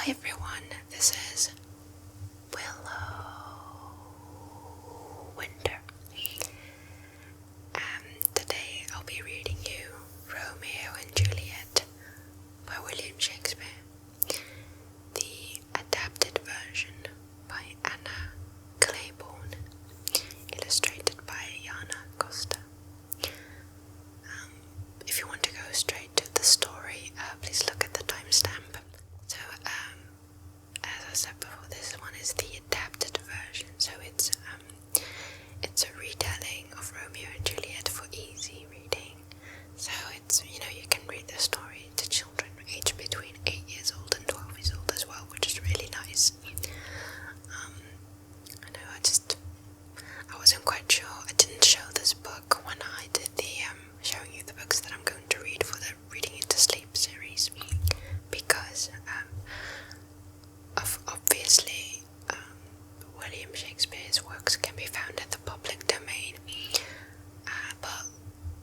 Hi everyone, this is Willow Winter. Today I'll be reading you Romeo and Juliet by William Shakespeare, the adapted version by Anna Claiborne, illustrated by Jana Costa. If you want to go straight to the story, please look at the timestamp. So, as I said before, this one is the adapted version. So it's a retelling of Romeo and Juliet for easy reading. So it's, you can read the story to children aged between 8 years old and 12 years old as well, which is really nice. I know I wasn't quite sure. I didn't show this book when I did the showing you the books that I'm going to read for the Reading It to Sleep series, because obviously William Shakespeare's works can be found in the public domain, but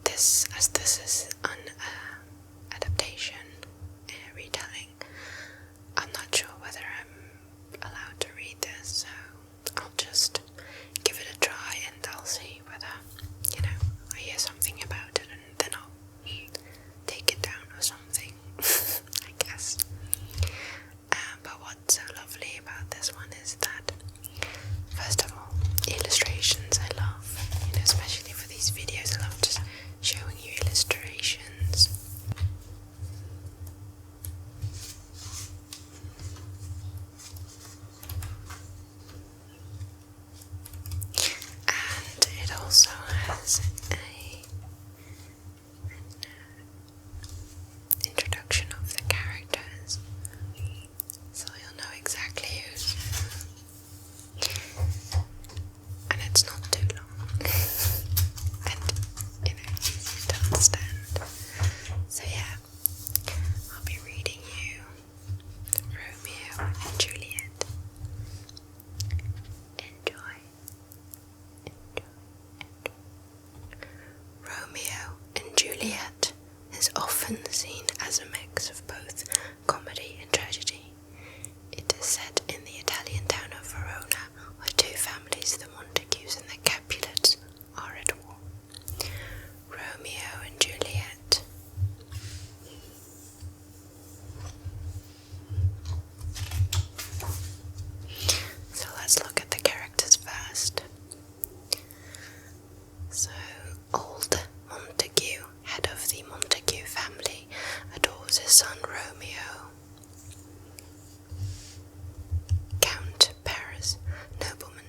this is an adaptation, retelling, I'm not sure whether I'm allowed to read this, so I'll just give it a try and I'll see whether, I hear something about it and then I'll take it down or something, I guess. But what's so lovely about this one is that, first of all, illustrations I love, especially for these videos, I love just showing you illustrations. And it also has an introduction of the characters, so you'll know exactly who's who. And it's not too long, and easy to understand. So yeah, I'll be reading you Romeo and Juliet. Enjoy. Romeo and Juliet is often seen as a mix of both comedy and tragedy. It is set in the Italian town of Verona, where two families, the Montagues and the Capulets, are at war. Romeo and Juliet. So let's look at the characters first. So, old Montague, head of the Montague family, adores his son Romeo. Count Paris, nobleman,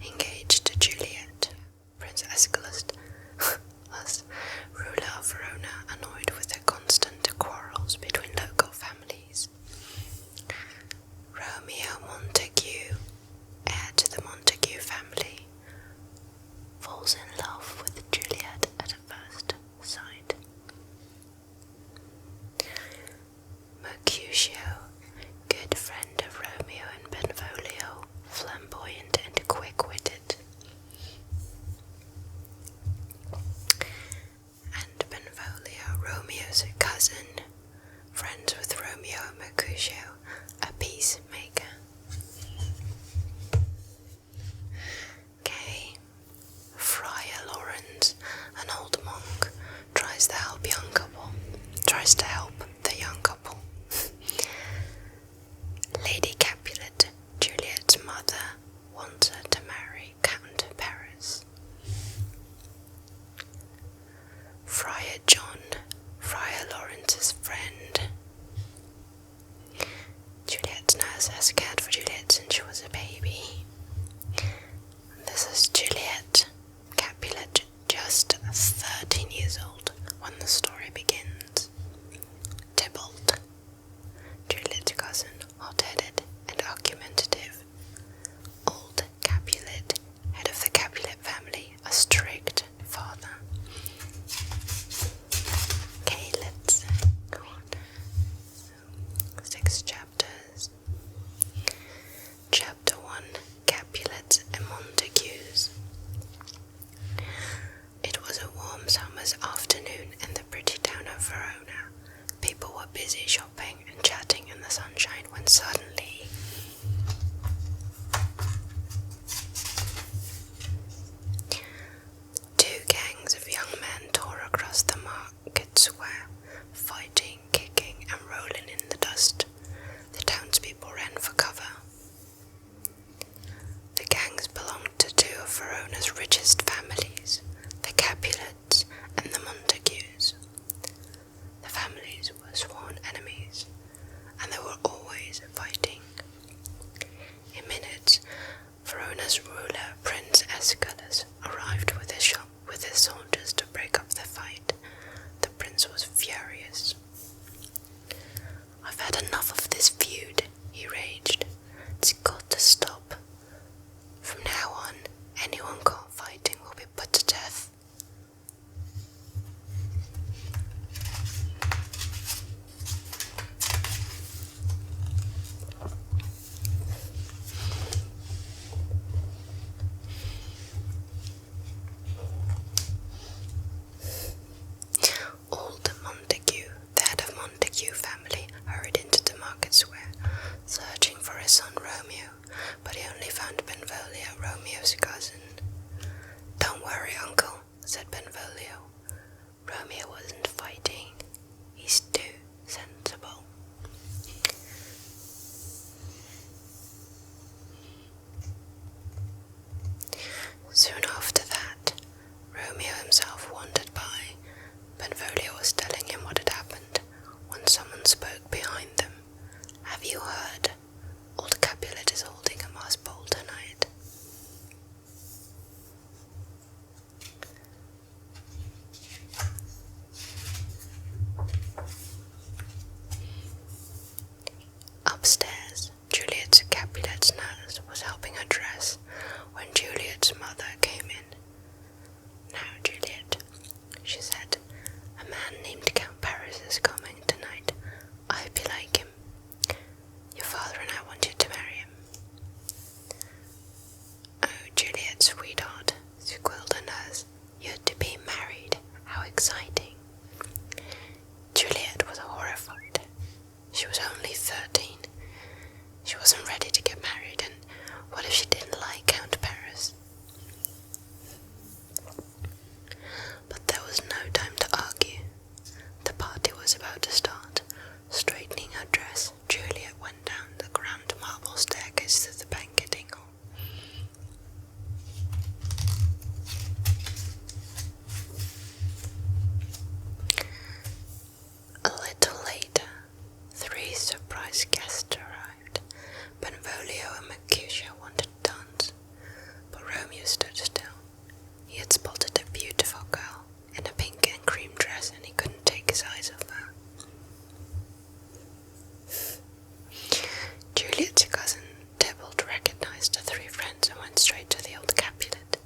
engaged to Juliet, Prince Escalus, ruler of Verona, annoyed with the constant quarrels between local families. Romeo Montague, heir to the Montague family, falls in love with Juliet at first sight. Mercutio, good friend of Romeo and Benvolio, flamboyant and quick-witted. And Benvolio, Romeo's cousin, friends with Romeo and Mercutio, a peacemaker. Okay. Friar Lawrence, an old monk, tries to help the young couple. Lady Capulet, Juliet's mother, wants her to marry Count Paris. Friar John, Friar Lawrence's friend. Juliet's nurse has cared for Juliet since she was a baby. This is Juliet Capulet, just 13 years old when the story begins. Tybalt, Juliet's cousin, hot-headed and argumentative. Old Capulet, head of the Capulet family, a strict father. Okay, let's go on. So, 6 chapters. searching for his son Romeo, but he only found Benvolio, Romeo's cousin. "Don't worry, uncle," said Benvolio. "Romeo wasn't fighting. He's too sensible." Soon after that, Romeo himself wandered by. Benvolio was telling him what had happened when someone spoke behind them. "Have you heard? Old Capulet is holding a mass ball tonight." Upstairs, Juliet's Capulet's nurse was helping her dress when Juliet's mother came in. "Now, Juliet," she said, "a man named Count Paris is coming tonight. I hope you like him. Your father and I want you to marry him." "Oh, Juliet, sweetheart," squealed the nurse. "You're to be married. How exciting." Juliet was horrified. She was only 13. She wasn't ready to get married, and what if she didn't like Count Paris? But there was no time to argue. The party was about to start. Straightening her dress, Juliet went down the grand marble staircase to the banqueting hall. A little later, 3 surprise guests arrived. Benvolio and Mercutio wanted to dance, but Romeo stood still. He had spotted a beautiful girl in a pink and cream dress, and he couldn't take his eyes off her. Juliet's cousin Tybalt recognized the 3 friends and went straight to the old Capulet.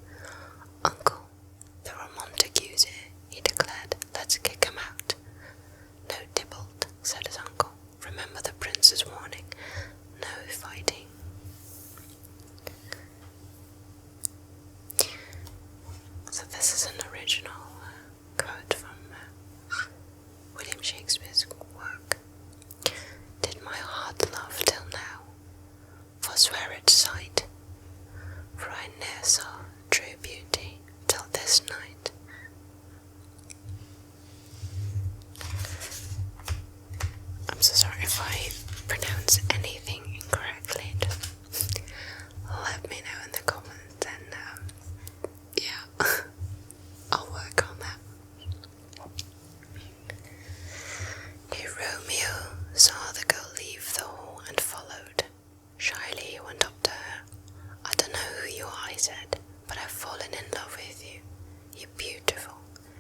"Uncle, there are Montagues here," he declared. "Let's kick 'em out." "No, Tybalt," said his uncle. "Remember the prince's warning. No fighting." So this is an original quote from William Shakespeare's work. "Did my heart love till now? Forswear its sight, for I ne'er saw true beauty till this night." I'm so sorry if I pronounce anything incorrectly. Just let me know in the comments, and yeah, I'll work on that. Romeo saw the girl leave the hall and followed. Shyly he went up to her. "I don't know who you are," he said, "but I've fallen in love with you. You're beautiful."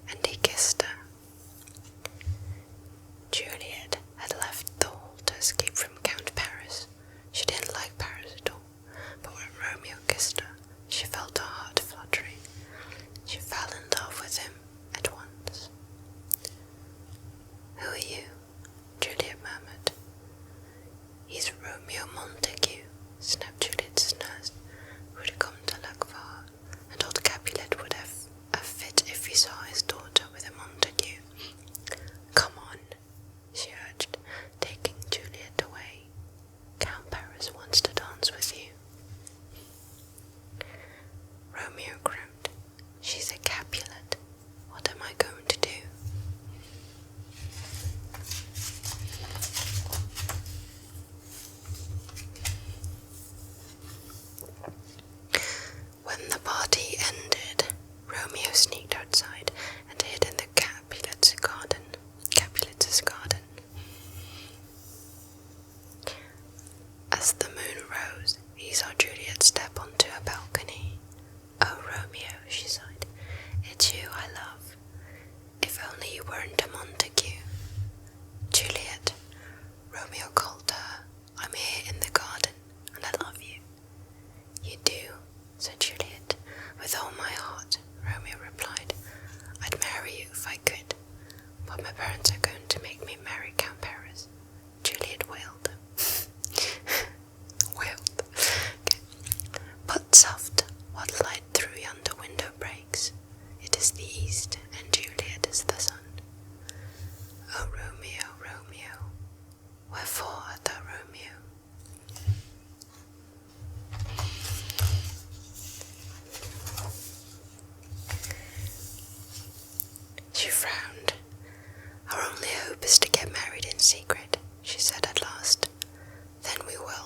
And he kissed her. Juliet had left the hall to escape from Count Paris. She didn't like Paris at all, but when Romeo kissed her, she felt her heart fluttering. She fell in love with him at once. "Who are you?" Juliet murmured. "He's Romeo Montague," snapped Juliet's nurse, who had come to look for her, and old Capulet would have a fit if he saw his daughter with a Montague. "Come on," she urged, taking Juliet away. "Count Paris wants to dance with you." Romeo grinned. "She's a Capulet. What am I going to do?"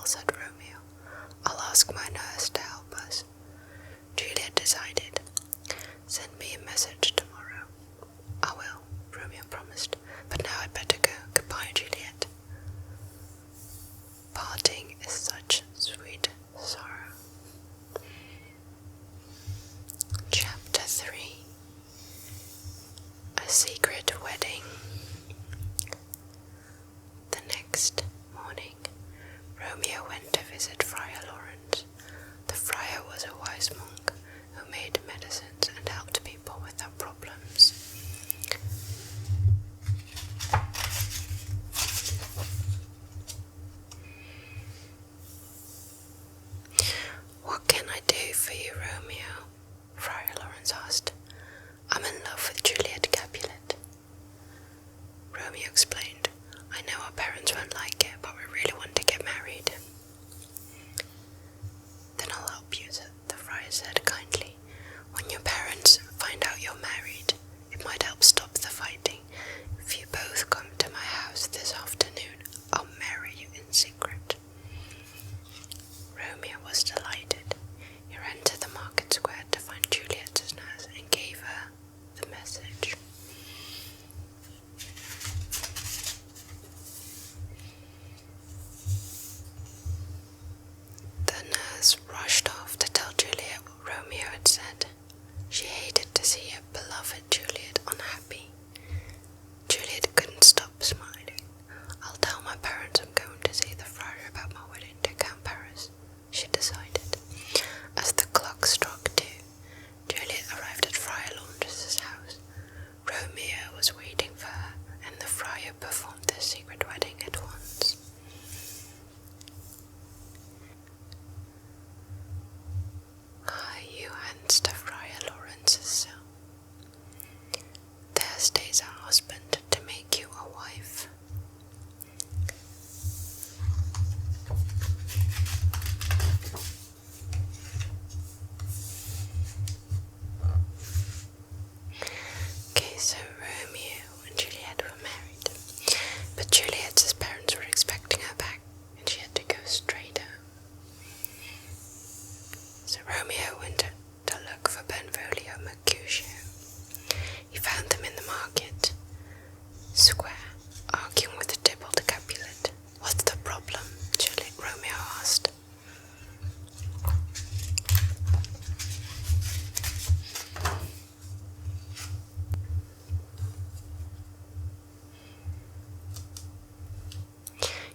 said Romeo. I'll ask my nurse to help us. Juliet decided. Send me a message tomorrow. I will, Romeo promised, but now I'd better go. Goodbye, Juliet. Parting is such sweet sorrow. Chapter 3. A Secret Wedding. The next morning, Romeo went to visit Friar Lawrence. The friar was a wise monk who made medicines and helped people with their problems. What can I do for you, Romeo? Friar Lawrence asked. I'm in love with Juliet Capulet. Romeo explained. I know our parents won't like it, but we really want to get married. Then I'll help you, the friar said kindly. When your parents find out you're married, it might help stop the fighting. If you both come to my house this afternoon, I'll marry you in secret. Romeo was delighted. He ran to the market square to find Juliet's nurse and gave her the message. The nurse rushed off to tell Juliet what Romeo had said. She hated to see her beloved Juliet unhappy. Juliet couldn't stop smiling. I'll tell my parents I'm going to see the friar about my wedding to Count Paris, she decided. As the clock struck 2, Juliet arrived at Friar Laundress's house. Romeo was waiting for her, and the friar performed their secret wedding at once. You hands to Friar Lawrence's cell. There stays our husband to make you a wife. Okay, so Romeo and Juliet were married, but Juliet's parents were expecting her back, and she had to go straight home. So Romeo went to look for Benvolio and Mercutio. He found them in the market square, arguing with the Tybalt Capulet. What's the problem? Romeo asked.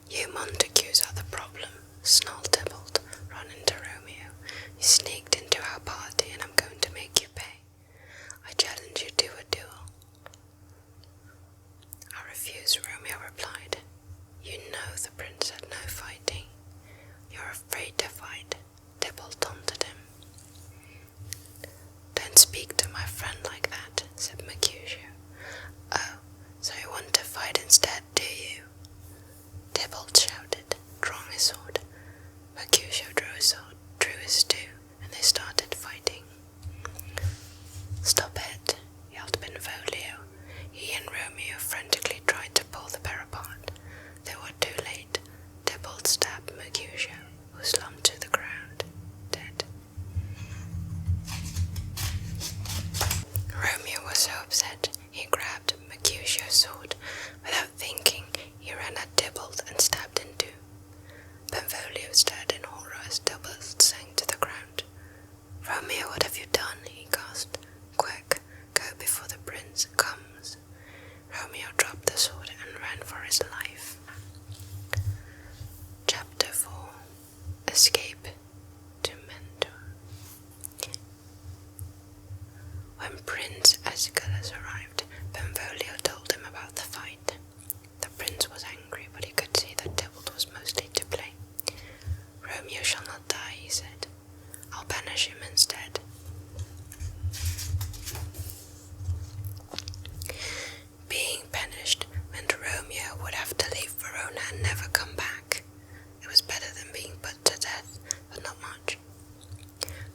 You Montagues are the problem, snarled Tybalt, running to Romeo. You sneaked into our party and I'm going to make you pay. I challenge you to a duel. I refuse, Romeo replied. You know the prince said no fighting. You're afraid to fight, Tybalt taunted him. Don't speak to my friend like that, said Mercutio. Oh, so you want to fight instead, do you? Tybalt shouted, drawing his sword. Mercutio drew his too, and they started fighting. Stop it, yelled Benvolio. He and Romeo frantically tried to pull the pair apart. They were too late. Tybalt stabbed Mercutio, who slumped to the ground, dead. Romeo was so upset, he grabbed Mercutio's sword. Without thinking, he ran at Tybalt and stabbed in two. Benvolio stared in horror as Tybalt sank to the ground. Romeo, what have you done? He gasped. Quick, go before the prince comes. Romeo dropped the sword and ran for his life. Chapter 4. Escape to Mentor. When Prince Escalus arrived, Benvolio told him about the fight. The prince was angry, but he could see that Tybalt was mostly to blame. Romeo shall not die, he said. I'll banish him instead. Being banished meant Romeo would have to leave Verona and never come back. It was better than being put to death, but not much.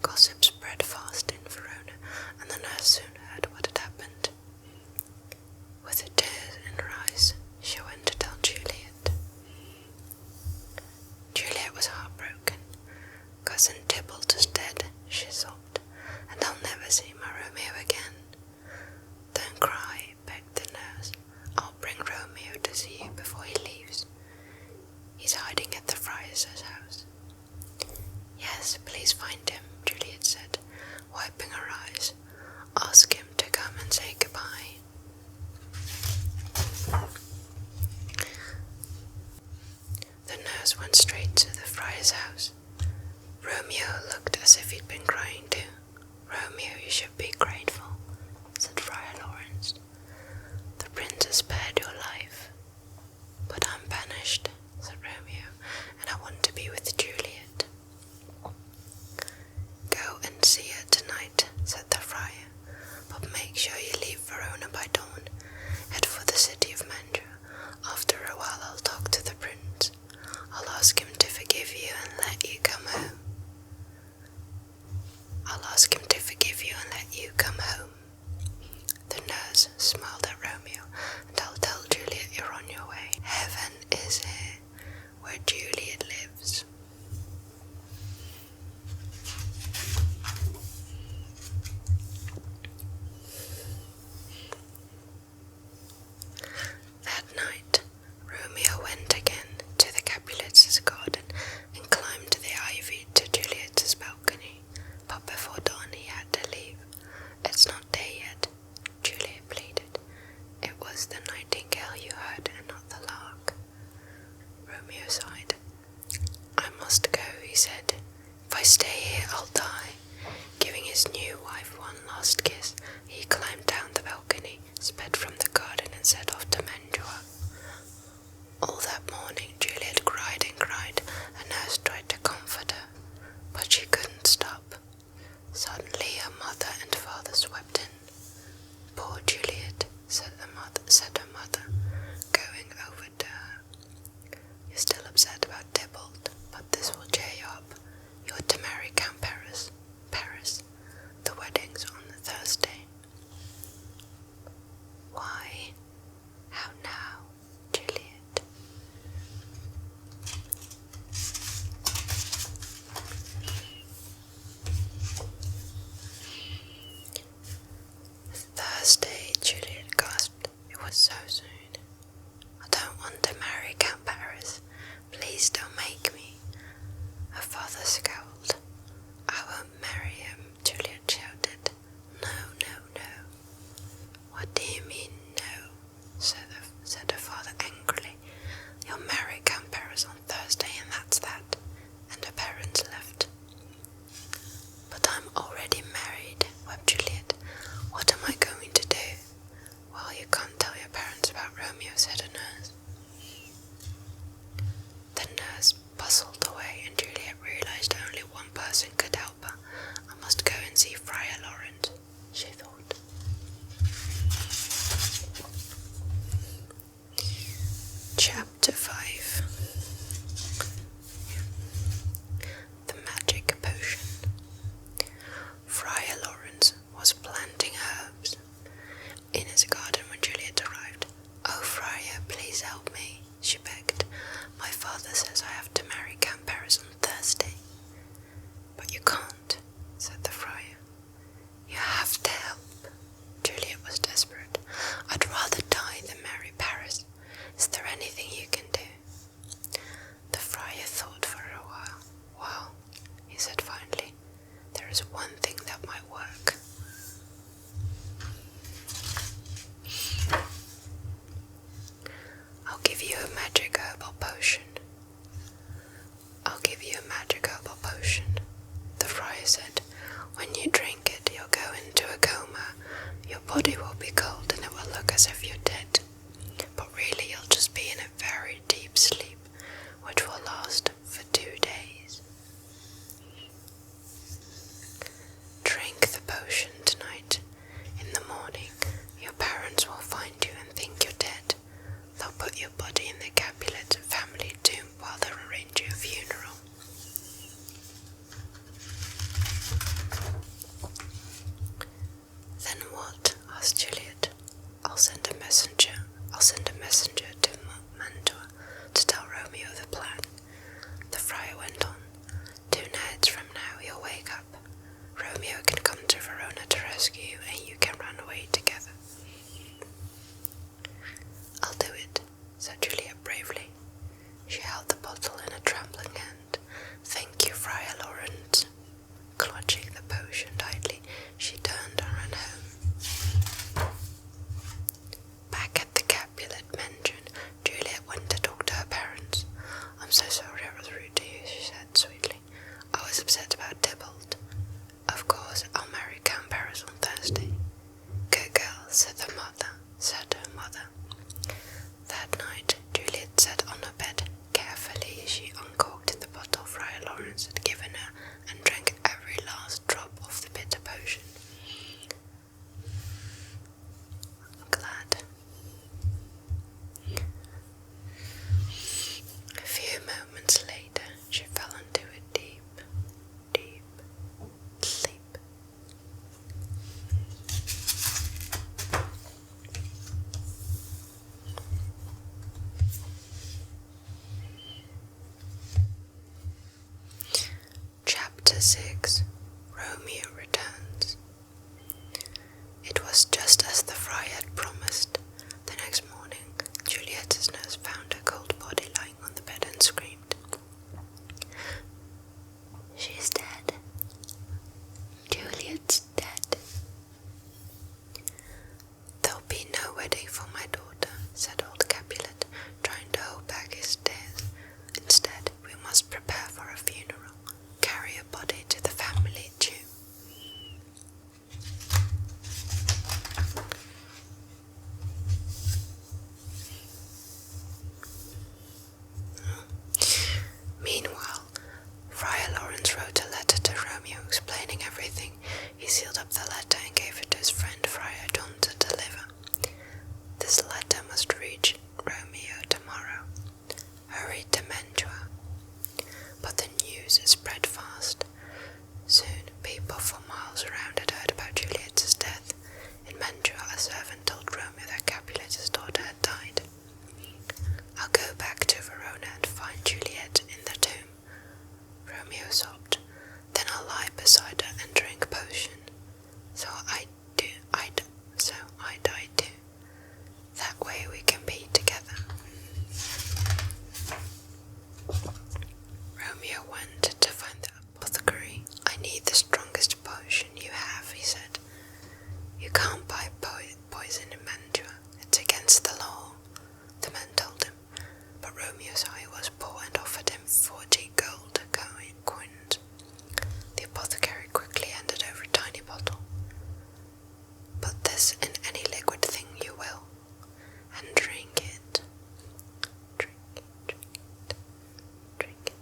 Gossip spread fast in Verona, and the nurse soon heard what had happened. With the tears in her eyes, she went to tell Juliet. Juliet was cousin Tybalt is dead," she sobbed, "and I'll never see my Romeo again." "Don't cry," begged the nurse. "I'll bring Romeo to see you before he leaves. He's hiding at the friar's house." "Yes, please find him," Juliet said, wiping her eyes. "Ask him to come and say goodbye." The nurse went straight to the friar's house. Romeo looked as if he'd been crying too. "Romeo, you should be grateful," said Friar Lawrence. "The prince has spared your life." "But I'm banished," said Romeo, "and I want to be with Juliet." "Go and see her tonight," said the friar, "but make sure you leave Verona by dawn. Head for the city of Mantua. After a while I'll talk to the prince. I'll ask him to forgive you and let you come home. The nurse smiled at Romeo, "and I'll tell Juliet you're on your way. Heaven is here, where Juliet lives." That night, Romeo went again to the Capulets' garden and climbed the ivy to Juliet's balcony, but before dawn he had to leave. "It's not day yet," Juliet pleaded. "It was the nightingale you heard and not the lark." Romeo sighed. "I must go," he said. "If I stay here, I'll die." Giving his new wife one last kiss, he climbed down the balcony, sped from the garden and set off to Mantua. All that morning Juliet cried and cried. Her nurse tried to comfort her, but she couldn't stop. Suddenly her mother and father swept in. "Poor Juliet," said her mother, going over to her. "You're still upset about Tybalt, but this will cheer you up. You're to marry Count Paris. The wedding's on the Thursday." "Why? How now, Juliet?" "Thursday," Juliet gasped. "It was so soon. I don't want to marry Count Paris. Please don't make me." Her father scowled. "I won't marry him," Juliet shouted. No. "What do you mean, no?" said her father angrily. "You'll marry Count Paris on Thursday and that's that." And her parents left. "But I'm already married," wept Juliet. "What am I going to do?" "Well, you can't tell your parents about Romeo," said a nurse. The nurse bustled away and Juliet realized only one person could help her. "I must go and see Friar Lawrence," she thought. Chapter 5. The Magic Potion. Friar Lawrence was planting herbs in his garden when Juliet arrived. "Oh, Friar, please help me," she begged. "My father says I have to marry Count Paris on Thursday." "But you can't," said the friar. "You have to help." Juliet was desperate. "I'd rather die than marry Paris. Is there anything you can do?" The friar thought for a while. "Well," he said finally, "there is one thing that might work." "I'll give you a magic herbal potion." "I'll give you a magic herbal potion," the friar said. "When you drink it, you'll go into a coma. Your body will be cold and it will look as if you're dead. But really you'll just be in a very deep sleep, which will last for 2 days. Drink the potion tonight. In the morning, your parents will find you and think you're dead. They'll put your body in the Capulet family tomb while they arrange your funeral." "Then what?" asked Juliet. "I'll send a messenger Romeo can come to Verona to rescue you, and you can run away together. I'll do it, said Juliet bravely. She held the bottle in a trembling hand. Thank you, Friar Lawrence. Clutching the potion tightly, she turned and ran home. Back at the Capulet mansion, Juliet went to talk to her parents. I'm so sorry I was rude to you, she said sweetly. I was upset about Tybalt. Of course, I'll marry Count Paris on Thursday. Good girl, said her mother. That night, Juliet sat on her bed. Carefully, she uncorked the bottle Friar Lawrence had given her and drank every last drop of the bitter potion. I'm glad. A few moments later, she fell into a deep, deep sleep. Chapter 6. Romeo Returns. It was just as the friar had promised. The next morning, Juliet's nurse found her cold body lying on the bed and screamed. She's dead. Juliet's dead. There'll be no wedding for my daughter, said old Capulet, trying to hold back his tears. Instead, we must prepare for a funeral. Carry a body to the family tomb. Meanwhile, Friar Lawrence wrote a letter to Romeo explaining everything. He sealed up the letter and gave it to his friend Friar John to deliver. This letter must reach Romeo tomorrow. Hurry to Mantua. But the news spread fast. Soon, people for miles around had heard about Juliet's death. In Mantua, a servant told Romeo that Capulet's daughter had died. I'll go back to Verona and find Juliet in the tomb. Romeo sobbed. Then I'll lie beside her and drink potion. So I die too. That way we can be together. Romeo went to find the apothecary. I need the strongest potion you have, he said. You can't buy poison in Mantua. It's against the law, the man told him. But Romeo's eye was poor and offered him 40 gold coins. The apothecary quickly handed over a tiny bottle. Put this in any liquid thing you will, and drink it. Drink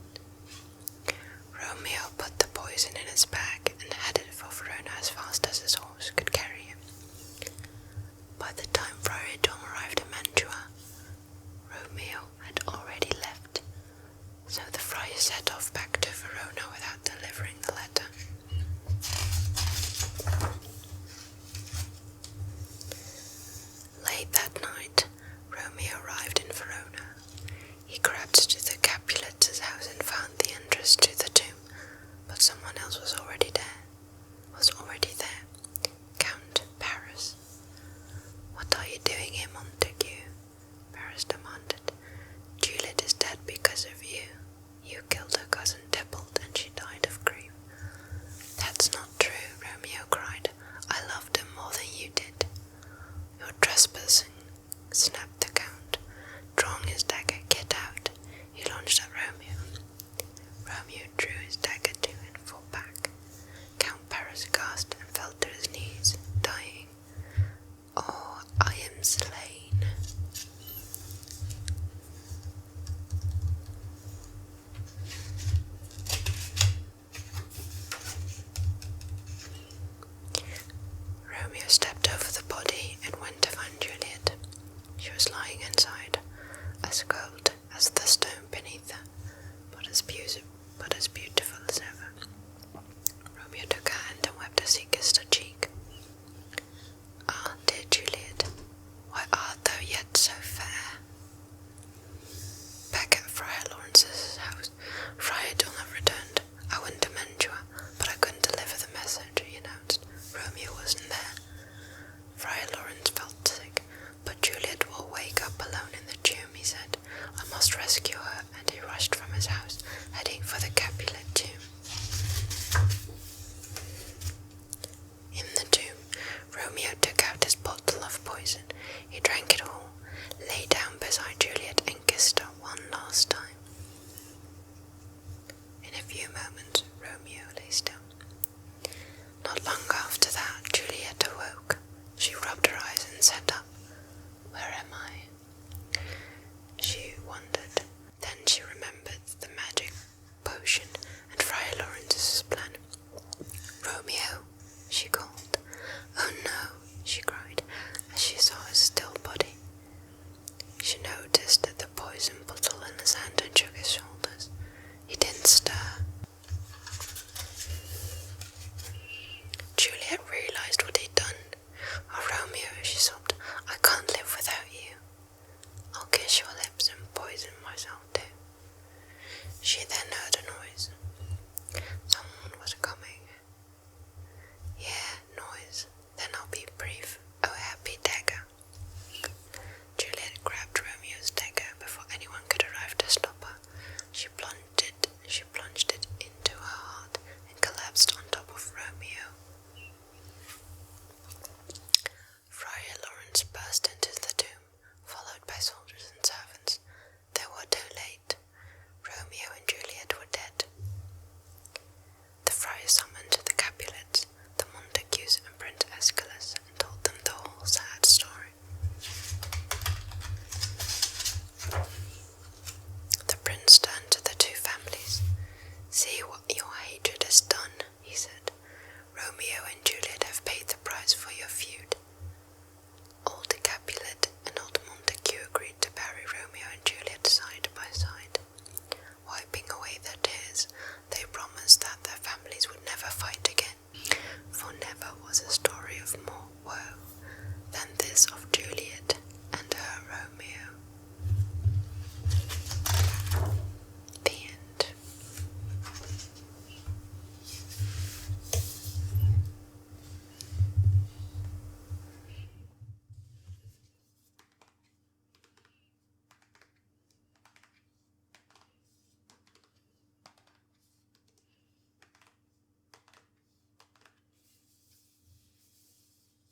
it. Romeo put the poison in his bag and headed for Verona as fast as his horse could carry him. By the time Friar John arrived in Mantua, Romeo had already left, so the friar set off back to Verona without delivering the letter. Late that night, Romeo arrived in Verona. He crept to the Capulet's house and found the entrance to the tomb, but someone else was already there. Count Paris. What are you doing here, Montague? Paris demanded. Juliet is dead because of you. You killed her cousin Tybalt and she died of grief. That's not true, Romeo cried. I loved him more than you did. You're trespassing, snapped the Count. Drawing his dagger, get out. He launched at Romeo. Romeo drew his dagger too and fell back. Count Paris gasped and fell to his knees, dying. Oh, I am slain. Romeo stepped over the body and went to find Juliet. She was lying inside, as cold as the stone beneath her, but as beautiful as ever. Romeo took her hand and wept as he kissed her cheek. Ah, dear Juliet, why are Capulet tomb. In the tomb, Romeo took out his bottle of poison. He drank it all, lay down beside Juliet and kissed her one last time. In a few moments, Romeo lay still. Not long after that, Juliet awoke. She rubbed her eyes and sat up. "Where am I?" she wondered. Then she remembered the magic potion and Friar Lawrence's plan. "Romeo," she called. "Oh no," she cried, as she saw his still body. She noticed the poison bottle in his hand and shook his shoulders. He didn't stir. Juliet realized what he'd done. "Oh, Romeo," she sobbed, "I can't live without you. I'll kiss your lips and poison myself too." She then heard a noise. Someone was coming. "Yeah, noise. Then I'll be brief. Oh, happy dagger." Juliet grabbed Romeo's dagger before anyone could arrive to stop her. She plunged it into her heart and collapsed on top of Romeo. Friar Lawrence burst into the tomb, followed by soldiers and servants. They were too late. Romeo and Juliet were dead. The friar summoned the Capulets, the Montagues and Prince Escalus and told them the whole sad story. The prince turned to the two families. "See what your hatred has done," he said. "Romeo and Juliet have paid the price for your feud." Old Capulet and old Montague agreed to bury Romeo and Juliet side by side. Wiping away their tears, they promised that their families would never fight again, for never was a story of more woe than this of Juliet and her Romeo.